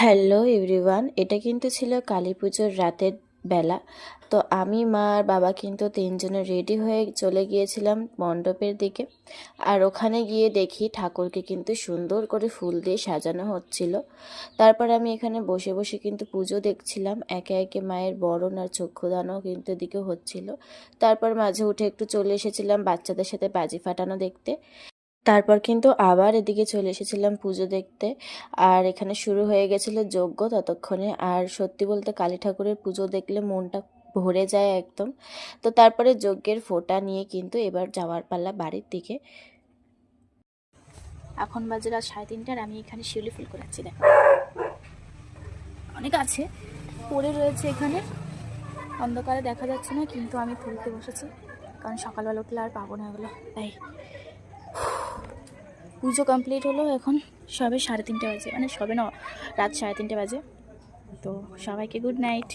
Hello everyone, এটা কিন্তু ছিল কালী পুজোর রাতের বেলা। তো আমি মা আর বাবা কিন্তু তিনজনে রেডি হয়ে চলে গিয়েছিলাম মণ্ডপের দিকে। আর ওখানে গিয়ে দেখি ঠাকুরকে কিন্তু সুন্দর করে ফুল দিয়ে সাজানো হচ্ছিল। তারপর আমি এখানে বসে বসে কিন্তু পুজো দেখছিলাম, একে একে মায়ের বরণ আর চক্ষুদানও কিন্তু এদিকে হচ্ছিল। তারপর মাঝে উঠে একটু চলে এসেছিলাম বাচ্চাদের সাথে বাজি ফাটানো দেখতে। তারপর কিন্তু আবার এদিকে চলে এসেছিলাম পুজো দেখতে। আর এখানে শুরু হয়ে গেছিল যজ্ঞ ততক্ষণে। আর সত্যি বলতে কালী ঠাকুরের পুজো দেখলে মনটা ভরে যায় একদম। তো তারপরে যজ্ঞের ফোঁটা নিয়ে কিন্তু এবার যাওয়ার পাল্লা বাড়ির দিকে। এখন বাজে রাত 3:30 আর আমি এখানে শিউলি ফুল করাচ্ছি। দেখো অনেক আছে, পড়ে রয়েছে এখানে, অন্ধকারে দেখা যাচ্ছে না, কিন্তু আমি তুলতে বসেছি কারণ সকালবেলা উঠলে আর পাবো না এগুলো। তাই পুজো কমপ্লিট হলো, এখন সবে 3:30 বাজে, মানে সবে না, রাত 3:30 বাজে। তো সবাইকে গুড নাইট।